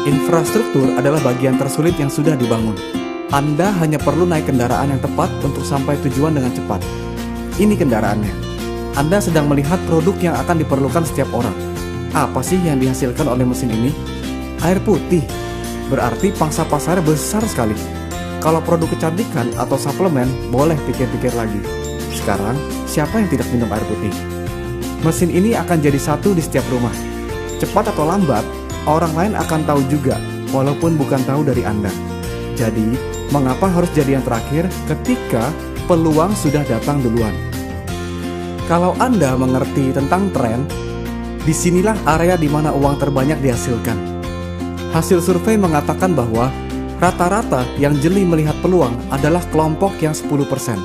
Infrastruktur adalah bagian tersulit yang sudah dibangun. Anda hanya perlu naik kendaraan yang tepat untuk sampai tujuan dengan cepat. Ini kendaraannya. Anda sedang melihat produk yang akan diperlukan setiap orang. Apa sih yang dihasilkan oleh mesin ini? Air putih. Berarti pangsa pasarnya besar sekali. Kalau produk kecantikan atau suplemen, boleh pikir-pikir lagi. Sekarang, siapa yang tidak minum air putih? Mesin ini akan jadi satu di setiap rumah. Cepat atau lambat, orang lain akan tahu juga, walaupun bukan tahu dari Anda. Jadi, mengapa harus jadi yang terakhir ketika peluang sudah datang duluan? Kalau Anda mengerti tentang tren, disinilah area di mana uang terbanyak dihasilkan. Hasil survei mengatakan bahwa rata-rata yang jeli melihat peluang adalah kelompok yang 10%.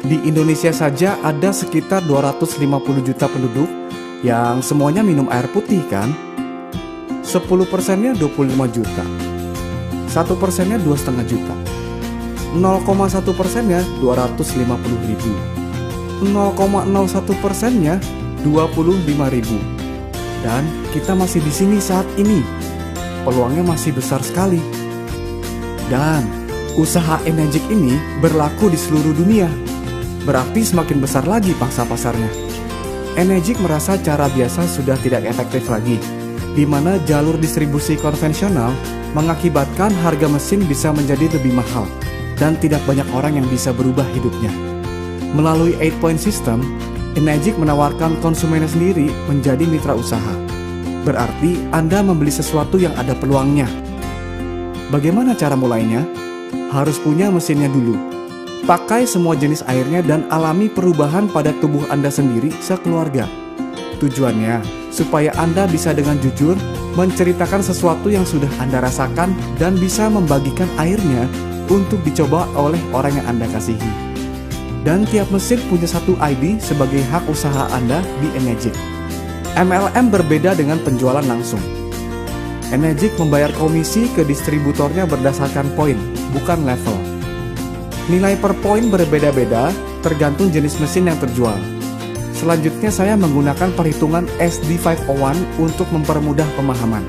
Di Indonesia saja ada sekitar 250 juta penduduk yang semuanya minum air putih kan? 10%-nya 25 juta, 1%-nya 2,5 juta, 0,1%-nya 250 ribu, 0,01%-nya 25 ribu. Dan kita masih di sini saat ini. Peluangnya masih besar sekali. Dan usaha Enegic ini berlaku di seluruh dunia. Berarti semakin besar lagi pangsa pasarnya. Enegic merasa cara biasa sudah tidak efektif lagi, di mana jalur distribusi konvensional mengakibatkan harga mesin bisa menjadi lebih mahal dan tidak banyak orang yang bisa berubah hidupnya. Melalui 8-point system, Enegic menawarkan konsumennya sendiri menjadi mitra usaha. Berarti Anda membeli sesuatu yang ada peluangnya. Bagaimana cara mulainya? Harus punya mesinnya dulu. Pakai semua jenis airnya dan alami perubahan pada tubuh Anda sendiri sekeluarga. Tujuannya, supaya Anda bisa dengan jujur menceritakan sesuatu yang sudah Anda rasakan dan bisa membagikan airnya untuk dicoba oleh orang yang Anda kasihi. Dan tiap mesin punya satu ID sebagai hak usaha Anda di Enegic. MLM berbeda dengan penjualan langsung. Enegic membayar komisi ke distributornya berdasarkan poin, bukan level. Nilai per poin berbeda-beda tergantung jenis mesin yang terjual. Selanjutnya saya menggunakan perhitungan SD501 untuk mempermudah pemahaman.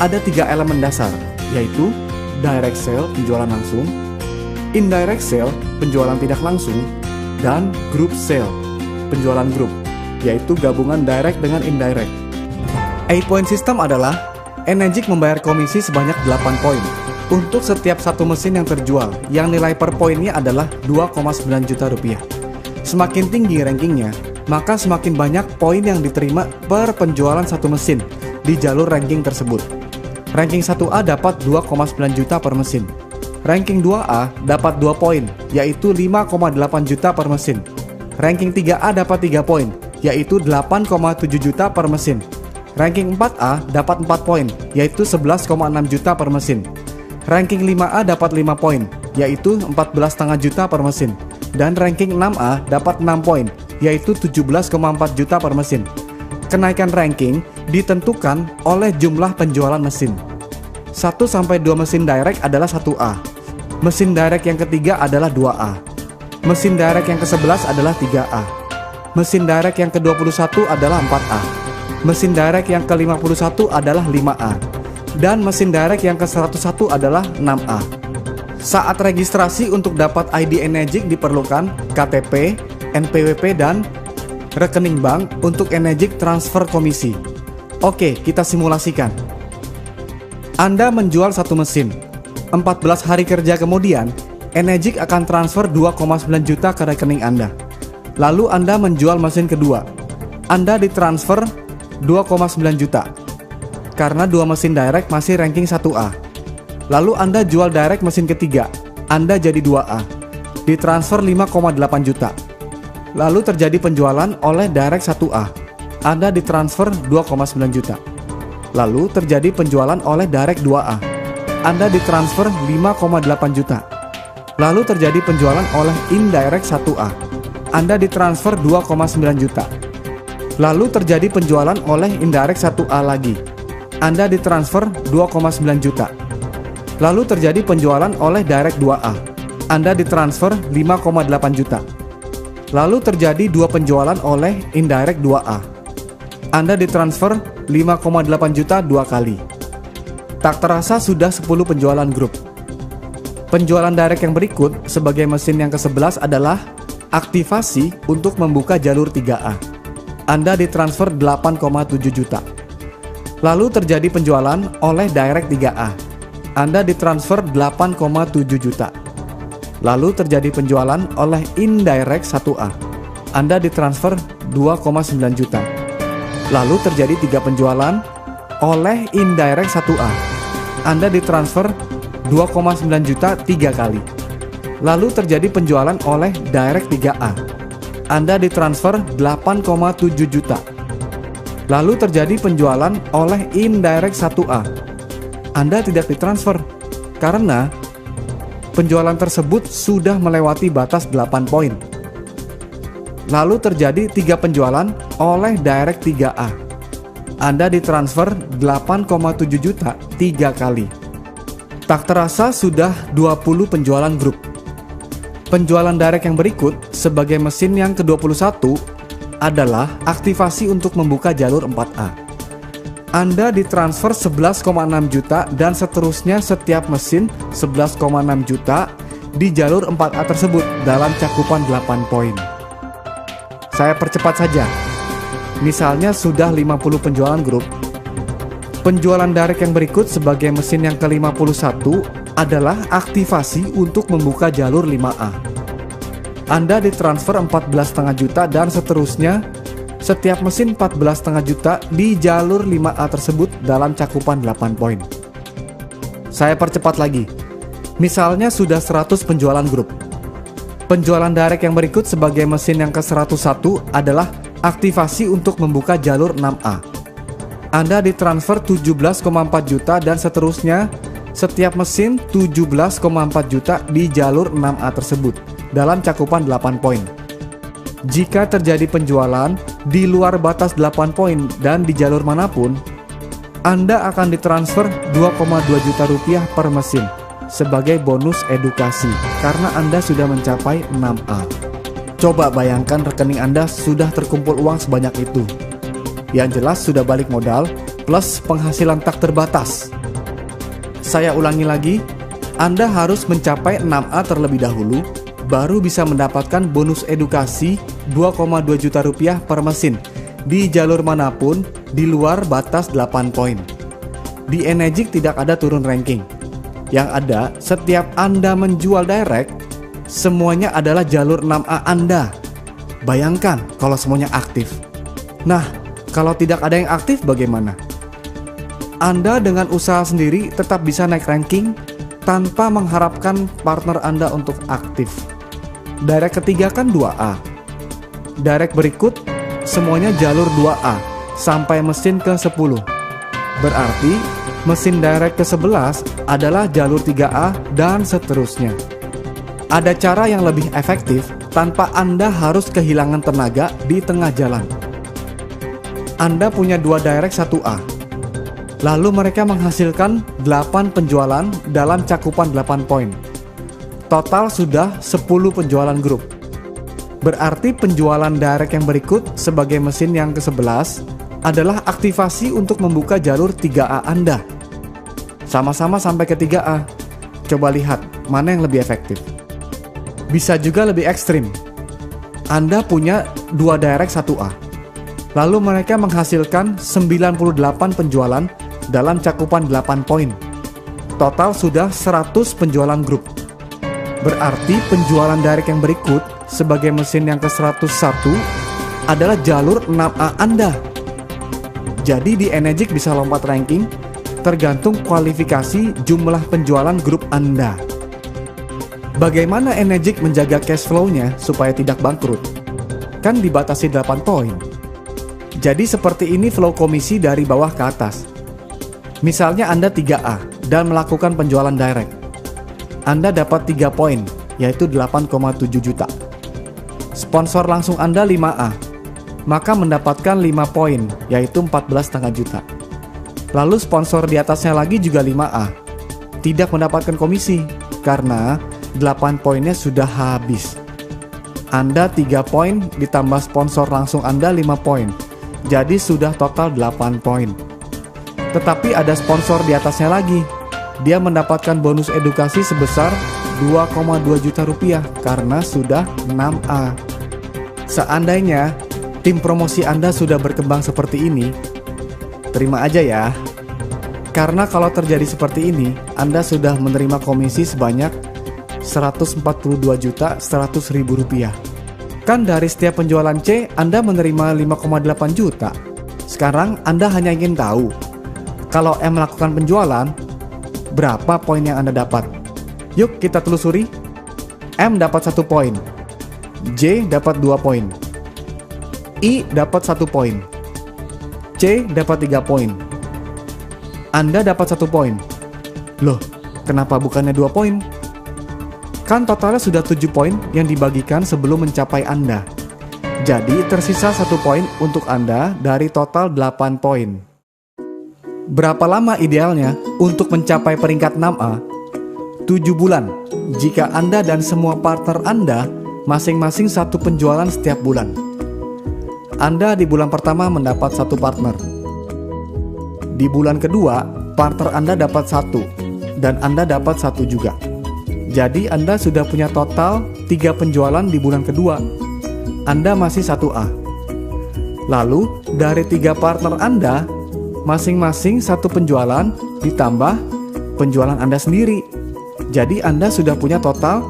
Ada 3 elemen dasar, yaitu direct sale, penjualan langsung, indirect sale, penjualan tidak langsung, dan group sale, penjualan grup, yaitu gabungan direct dengan indirect. 8-point system adalah Enegic membayar komisi sebanyak 8 poin untuk setiap satu mesin yang terjual, yang nilai per poinnya adalah 2,9 juta rupiah. Semakin tinggi rankingnya, maka semakin banyak poin yang diterima per penjualan satu mesin di jalur ranking tersebut. Ranking 1A dapat 2,9 juta per mesin. Ranking 2A dapat 2 poin, yaitu 5,8 juta per mesin. Ranking 3A dapat 3 poin, yaitu 8,7 juta per mesin. Ranking 4A dapat 4 poin, yaitu 11,6 juta per mesin. Ranking 5A dapat 5 poin, yaitu 14,5 juta per mesin. Dan ranking 6A dapat 6 poin, yaitu 17,4 juta per mesin. Kenaikan ranking ditentukan oleh jumlah penjualan mesin. 1-2 mesin direct adalah 1A. Mesin direct yang ketiga adalah 2A. Mesin direct yang ke-11 adalah 3A. Mesin direct yang ke-21 adalah 4A. Mesin direct yang ke-51 adalah 5A. Dan mesin direct yang ke-101 adalah 6A. Saat registrasi untuk dapat ID Enegic diperlukan KTP, NPWP, dan rekening bank untuk Enegic transfer komisi. Oke, kita simulasikan. Anda menjual satu mesin. 14 hari kerja kemudian, Enegic akan transfer 2,9 juta ke rekening Anda. Lalu Anda menjual mesin kedua. Anda ditransfer 2,9 juta. Karena 2 mesin direct masih ranking 1A. Lalu Anda jual direct mesin ketiga. Anda jadi 2A. Ditransfer 5,8 juta. Lalu terjadi penjualan oleh direct 1A. Anda ditransfer 2,9 juta. Lalu terjadi penjualan oleh direct 2A. Anda ditransfer 5,8 juta. Lalu terjadi penjualan oleh indirect 1A. Anda ditransfer 2,9 juta. Lalu terjadi penjualan oleh indirect 1A lagi. Anda ditransfer 2,9 juta. Lalu terjadi penjualan oleh direct 2A. Anda ditransfer 5,8 juta. Lalu terjadi 2 penjualan oleh indirect 2A. Anda ditransfer 5,8 juta 2 kali. Tak terasa sudah 10 penjualan grup. Penjualan direct yang berikut sebagai mesin yang ke-11 adalah aktivasi untuk membuka jalur 3A. Anda ditransfer 8,7 juta. Lalu terjadi penjualan oleh direct 3A. Anda ditransfer 8,7 juta. Lalu terjadi penjualan oleh indirect 1A. Anda ditransfer 2,9 juta. Lalu terjadi 3 penjualan oleh indirect 1A. Anda ditransfer 2,9 juta 3 kali. Lalu terjadi penjualan oleh direct 3A. Anda ditransfer 8,7 juta. Lalu terjadi penjualan oleh indirect 1A. Anda tidak ditransfer karena penjualan tersebut sudah melewati batas 8 poin. Lalu terjadi 3 penjualan oleh direct 3A. Anda ditransfer 8,7 juta 3 kali. Tak terasa sudah 20 penjualan grup. Penjualan direct yang berikut sebagai mesin yang ke-21 adalah aktivasi untuk membuka jalur 4A. Anda ditransfer 11,6 juta dan seterusnya setiap mesin 11,6 juta di jalur 4A tersebut dalam cakupan 8 poin. Saya percepat saja. Misalnya sudah 50 penjualan grup. Penjualan direct yang berikut sebagai mesin yang ke-51 adalah aktivasi untuk membuka jalur 5A. Anda ditransfer 14,5 juta dan seterusnya setiap mesin 14,5 juta di jalur 5A tersebut dalam cakupan 8 poin. Saya percepat lagi. Misalnya sudah 100 penjualan grup. Penjualan direct yang berikut sebagai mesin yang ke-101 adalah aktivasi untuk membuka jalur 6A. Anda ditransfer 17,4 juta dan seterusnya setiap mesin 17,4 juta di jalur 6A tersebut dalam cakupan 8 poin. Jika terjadi penjualan di luar batas 8 poin dan di jalur manapun, Anda akan ditransfer 2,2 juta rupiah per mesin sebagai bonus edukasi karena Anda sudah mencapai 6A. Coba bayangkan rekening Anda sudah terkumpul uang sebanyak itu. Yang jelas sudah balik modal plus penghasilan tak terbatas. Saya ulangi lagi, Anda harus mencapai 6A terlebih dahulu, baru bisa mendapatkan bonus edukasi 2,2 juta rupiah per mesin di jalur manapun di luar batas 8 poin. Di Enegic tidak ada turun ranking. Yang ada, setiap Anda menjual direct, semuanya adalah jalur 6A Anda. Bayangkan kalau semuanya aktif. Nah, kalau tidak ada yang aktif bagaimana? Anda dengan usaha sendiri tetap bisa naik ranking tanpa mengharapkan partner Anda untuk aktif. Direct ketiga kan 2A. Direct berikut semuanya jalur 2A sampai mesin ke-10. Berarti mesin direct ke-11 adalah jalur 3A dan seterusnya. Ada cara yang lebih efektif tanpa Anda harus kehilangan tenaga di tengah jalan. Anda punya 2 direct 1A. Lalu mereka menghasilkan 8 penjualan dalam cakupan 8 poin. Total sudah 10 penjualan grup. Berarti penjualan direct yang berikut sebagai mesin yang ke-11 adalah aktivasi untuk membuka jalur 3A Anda. Sama-sama sampai ke 3A. Coba lihat mana yang lebih efektif. Bisa juga lebih ekstrim. Anda punya 2 direct 1A. Lalu mereka menghasilkan 98 penjualan dalam cakupan 8 poin. Total sudah 100 penjualan grup. Berarti penjualan direct yang berikut sebagai mesin yang ke-101 adalah jalur 6A Anda. Jadi di Enegic bisa lompat ranking tergantung kualifikasi jumlah penjualan grup Anda. Bagaimana Enegic menjaga cash flow-nya supaya tidak bangkrut? Kan dibatasi 8 poin. Jadi seperti ini flow komisi dari bawah ke atas. Misalnya Anda 3A dan melakukan penjualan direct. Anda dapat 3 poin, yaitu 8,7 juta. Sponsor langsung Anda 5A, maka mendapatkan 5 poin, yaitu 14,5 juta. Lalu sponsor di atasnya lagi juga 5A. Tidak mendapatkan komisi, karena 8 poinnya sudah habis. Anda 3 poin ditambah sponsor langsung Anda 5 poin. Jadi sudah total 8 poin. Tetapi ada sponsor di atasnya lagi. Dia mendapatkan bonus edukasi sebesar 2,2 juta rupiah karena sudah 6A. Seandainya tim promosi Anda sudah berkembang seperti ini, terima aja ya. Karena kalau terjadi seperti ini, Anda sudah menerima komisi sebanyak 142.100.000 rupiah. Kan dari setiap penjualan C, Anda menerima 5,8 juta. Sekarang Anda hanya ingin tahu, kalau M melakukan penjualan, berapa poin yang Anda dapat? Yuk kita telusuri. M dapat 1 poin, J dapat 2 poin, I dapat 1 poin, C dapat 3 poin. Anda dapat 1 poin. Loh, kenapa bukannya 2 poin? Kan totalnya sudah 7 poin yang dibagikan sebelum mencapai Anda. Jadi tersisa 1 poin untuk Anda dari total 8 poin. Berapa lama idealnya untuk mencapai peringkat 6A? 7 bulan jika Anda dan semua partner Anda masing-masing 1 penjualan setiap bulan. Anda di bulan pertama mendapat 1 partner. Di bulan kedua, partner Anda dapat 1 dan Anda dapat 1 juga. Jadi Anda sudah punya total 3 penjualan di bulan kedua. Anda masih 1A. Lalu dari 3 partner Anda, masing-masing 1 penjualan ditambah penjualan Anda sendiri. Jadi Anda sudah punya total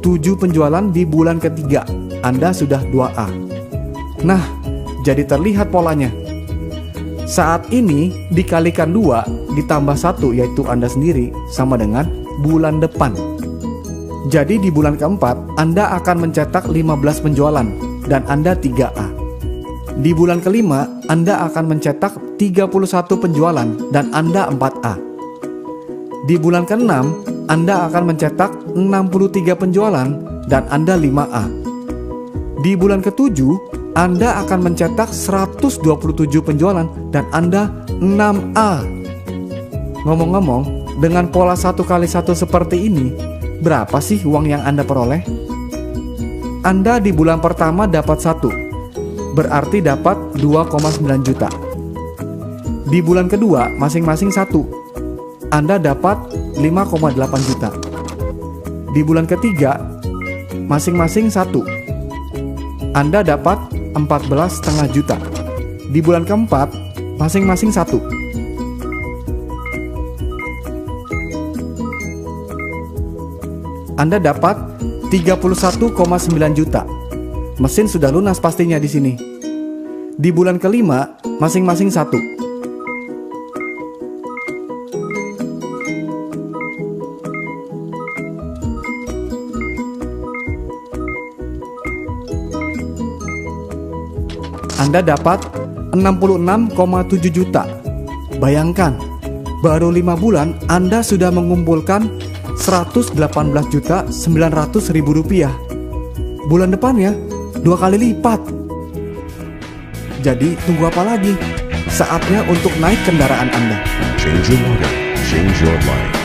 7 penjualan di bulan ketiga. Anda sudah 2A. Nah, jadi terlihat polanya. Saat ini dikalikan 2 ditambah 1 yaitu Anda sendiri sama dengan bulan depan. Jadi di bulan keempat Anda akan mencetak 15 penjualan dan Anda 3A. Di bulan kelima Anda akan mencetak 31 penjualan dan Anda 4A. Di bulan keenam Anda akan mencetak 63 penjualan dan Anda 5A. Di bulan ketujuh Anda akan mencetak 127 penjualan dan Anda 6A. Ngomong-ngomong, dengan pola 1 kali 1 seperti ini, berapa sih uang yang Anda peroleh? Anda di bulan pertama dapat 1, berarti dapat 2,9 juta. Di bulan kedua masing-masing 1, Anda dapat 5,8 juta. Di bulan ketiga masing-masing 1, Anda dapat 14,5 juta. Di bulan keempat masing-masing 1. Anda dapat 31,9 juta. Mesin sudah lunas pastinya di sini. Di bulan kelima masing-masing 1. Anda dapat 66,7 juta. Bayangkan, baru 5 bulan Anda sudah mengumpulkan 118.900.000 rupiah. Bulan depannya 2 kali lipat. Jadi tunggu apa lagi? Saatnya untuk naik kendaraan Anda. Change your motor, change your life.